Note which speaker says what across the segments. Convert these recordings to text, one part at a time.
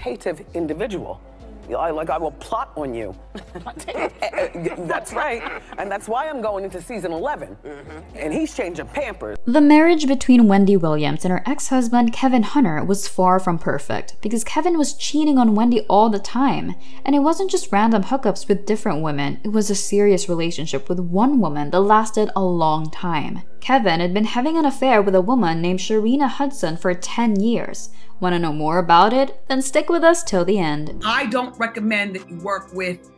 Speaker 1: exploitative individual. I will plot on you. That's right. And that's why I'm going into season 11. And he's changing Pampers.
Speaker 2: The marriage between Wendy Williams and her ex-husband Kevin Hunter was far from perfect because Kevin was cheating on Wendy all the time. And it wasn't just random hookups with different women, it was a serious relationship with one woman that lasted a long time. Kevin had been having an affair with a woman named Sharina Hudson for 10 years. Want to know more about it? Then stick with us till the end.
Speaker 3: I don't recommend that you work with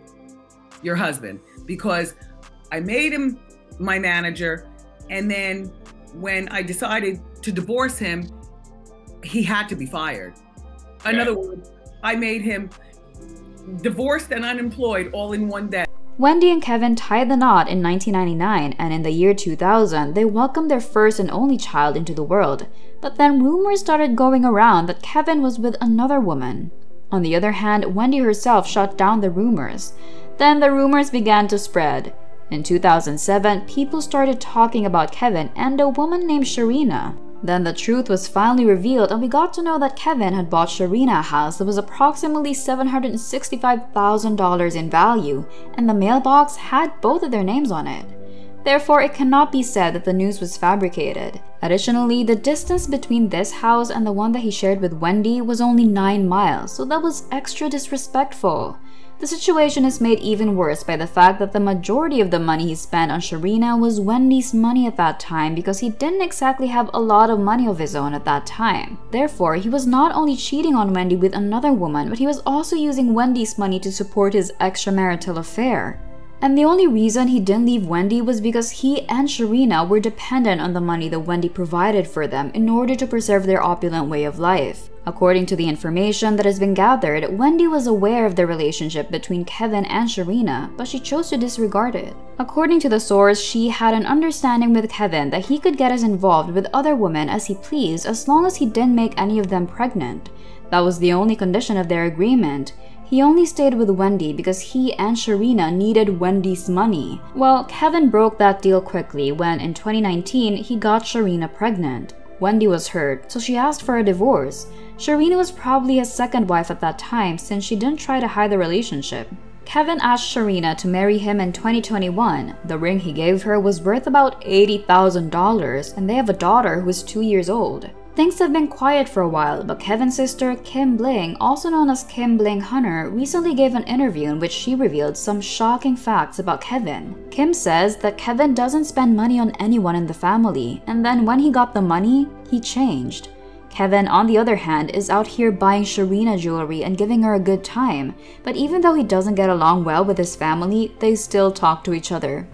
Speaker 3: your husband because I made him my manager, and then when I decided to divorce him, he had to be fired. In other words, I made him divorced and unemployed all in one day.
Speaker 2: Wendy and Kevin tied the knot in 1999, and in the year 2000, they welcomed their first and only child into the world. But then rumors started going around that Kevin was with another woman. On the other hand, Wendy herself shut down the rumors. Then the rumors began to spread. In 2007, people started talking about Kevin and a woman named Sharina. Then the truth was finally revealed, and we got to know that Kevin had bought Sharina a house that was approximately $765,000 in value, and the mailbox had both of their names on it. Therefore, it cannot be said that the news was fabricated. Additionally, the distance between this house and the one that he shared with Wendy was only 9 miles, so that was extra disrespectful. The situation is made even worse by the fact that the majority of the money he spent on Sharina was Wendy's money at that time because he didn't exactly have a lot of money of his own at that time. Therefore, he was not only cheating on Wendy with another woman, but he was also using Wendy's money to support his extramarital affair. And the only reason he didn't leave Wendy was because he and Sharina were dependent on the money that Wendy provided for them in order to preserve their opulent way of life. According to the information that has been gathered, Wendy was aware of the relationship between Kevin and Sharina, but she chose to disregard it. According to the source, she had an understanding with Kevin that he could get as involved with other women as he pleased as long as he didn't make any of them pregnant. That was the only condition of their agreement. He only stayed with Wendy because he and Sharina needed Wendy's money. Well, Kevin broke that deal quickly when, in 2019, he got Sharina pregnant. Wendy was hurt, so she asked for a divorce. Sharina was probably his second wife at that time since she didn't try to hide the relationship. Kevin asked Sharina to marry him in 2021. The ring he gave her was worth about $80,000, and they have a daughter who is 2 years old. Things have been quiet for a while, but Kevin's sister, Kim Bling, also known as Kim Bling Hunter, recently gave an interview in which she revealed some shocking facts about Kevin. Kim says that Kevin doesn't spend money on anyone in the family, and then when he got the money, he changed. Kevin, on the other hand, is out here buying Sharina jewelry and giving her a good time, but even though he doesn't get along well with his family, they still talk to each other.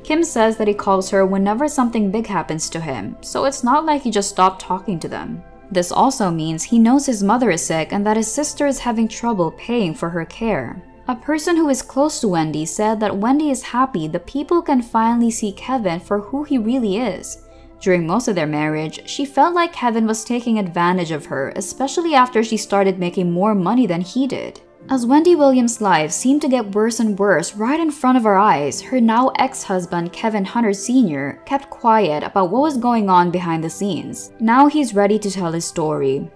Speaker 2: Kim says that he calls her whenever something big happens to him, so it's not like he just stopped talking to them. This also means he knows his mother is sick and that his sister is having trouble paying for her care. A person who is close to Wendy said that Wendy is happy that people can finally see Kevin for who he really is. During most of their marriage, she felt like Kevin was taking advantage of her, especially after she started making more money than he did. As Wendy Williams' life seemed to get worse and worse right in front of our eyes, her now ex-husband Kevin Hunter Sr. kept quiet about what was going on behind the scenes. Now he's ready to tell his story.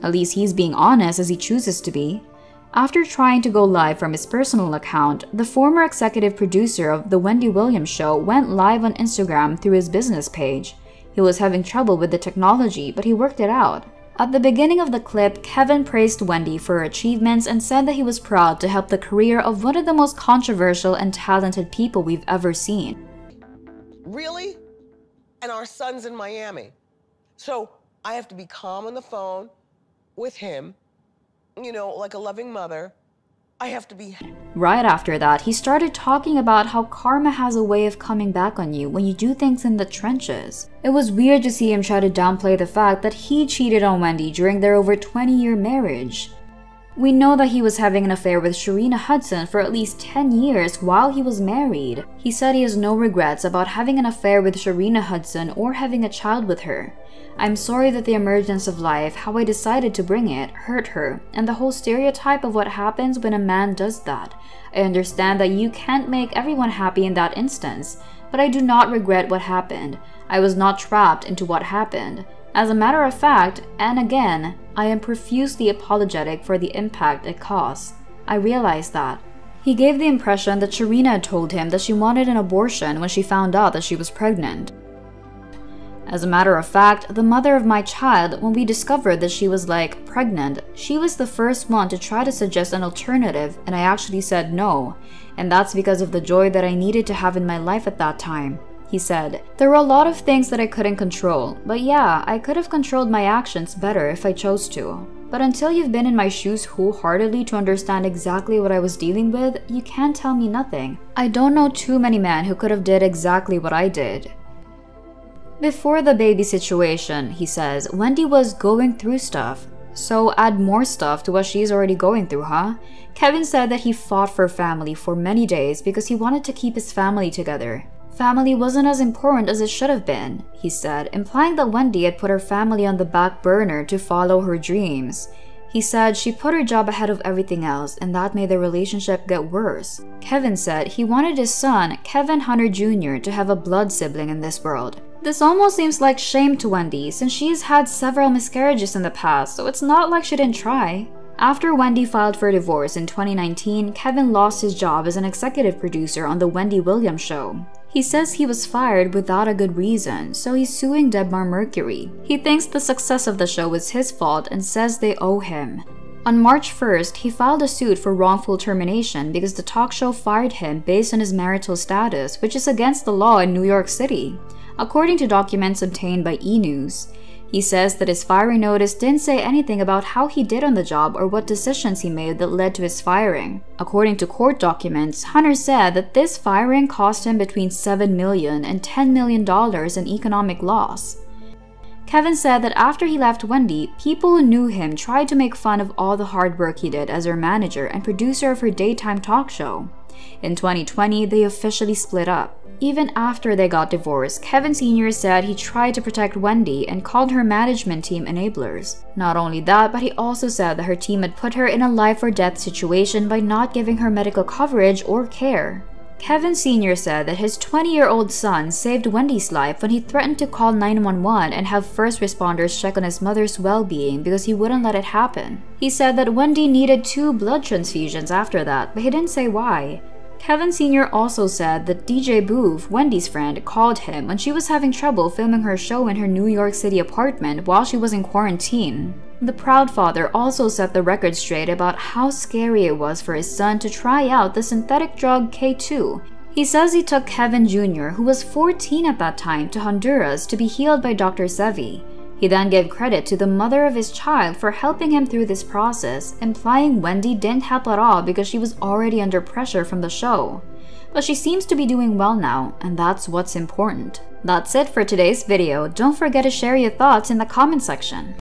Speaker 2: At least he's being honest as he chooses to be. After trying to go live from his personal account, the former executive producer of The Wendy Williams Show went live on Instagram through his business page. He was having trouble with the technology, but he worked it out. At the beginning of the clip, Kevin praised Wendy for her achievements and said that he was proud to help the career of one of the most controversial and talented people we've ever seen.
Speaker 1: Really? And our son's in Miami. So I have to be calm on the phone with him, you know, like a loving mother. I have to be...
Speaker 2: Right after that, he started talking about how karma has a way of coming back on you when you do things in the trenches. It was weird to see him try to downplay the fact that he cheated on Wendy during their over 20-year marriage. We know that he was having an affair with Sharina Hudson for at least 10 years while he was married. He said he has no regrets about having an affair with Sharina Hudson or having a child with her. I'm sorry that the emergence of life, how I decided to bring it, hurt her, and the whole stereotype of what happens when a man does that. I understand that you can't make everyone happy in that instance, but I do not regret what happened. I was not trapped into what happened. As a matter of fact, and again, I am profusely apologetic for the impact it caused. I realized that. He gave the impression that Sharina had told him that she wanted an abortion when she found out that she was pregnant. As a matter of fact, the mother of my child, when we discovered that she was pregnant, she was the first one to try to suggest an alternative, and I actually said no, and that's because of the joy that I needed to have in my life at that time. He said, there were a lot of things that I couldn't control, but yeah, I could have controlled my actions better if I chose to. But until you've been in my shoes wholeheartedly to understand exactly what I was dealing with, you can't tell me nothing. I don't know too many men who could have did exactly what I did. Before the baby situation, he says, Wendy was going through stuff. So add more stuff to what she's already going through, huh? Kevin said that he fought for family for many days because he wanted to keep his family together. Family wasn't as important as it should have been, he said, implying that Wendy had put her family on the back burner to follow her dreams. He said she put her job ahead of everything else, and that made the relationship get worse. Kevin said he wanted his son, Kevin Hunter Jr., to have a blood sibling in this world. This almost seems like shame to Wendy, since she's had several miscarriages in the past, so it's not like she didn't try. After Wendy filed for divorce in 2019, Kevin lost his job as an executive producer on The Wendy Williams Show. He says he was fired without a good reason, so he's suing Debmar Mercury. He thinks the success of the show was his fault and says they owe him. On March 1st, he filed a suit for wrongful termination because the talk show fired him based on his marital status, which is against the law in New York City, according to documents obtained by E! News. He says that his firing notice didn't say anything about how he did on the job or what decisions he made that led to his firing. According to court documents, Hunter said that this firing cost him between $7 million and $10 million in economic loss. Kevin said that after he left Wendy, people who knew him tried to make fun of all the hard work he did as her manager and producer of her daytime talk show. In 2020, they officially split up. Even after they got divorced, Kevin Sr. said he tried to protect Wendy and called her management team enablers. Not only that, but he also said that her team had put her in a life or death situation by not giving her medical coverage or care. Kevin Sr. said that his 20-year-old son saved Wendy's life when he threatened to call 911 and have first responders check on his mother's well-being because he wouldn't let it happen. He said that Wendy needed 2 blood transfusions after that, but he didn't say why. Kevin Sr. also said that DJ Booth, Wendy's friend, called him when she was having trouble filming her show in her New York City apartment while she was in quarantine. The proud father also set the record straight about how scary it was for his son to try out the synthetic drug K2. He says he took Kevin Jr., who was 14 at that time, to Honduras to be healed by Dr. Sevi. He then gave credit to the mother of his child for helping him through this process, implying Wendy didn't help at all because she was already under pressure from the show. But she seems to be doing well now, and that's what's important. That's it for today's video. Don't forget to share your thoughts in the comment section.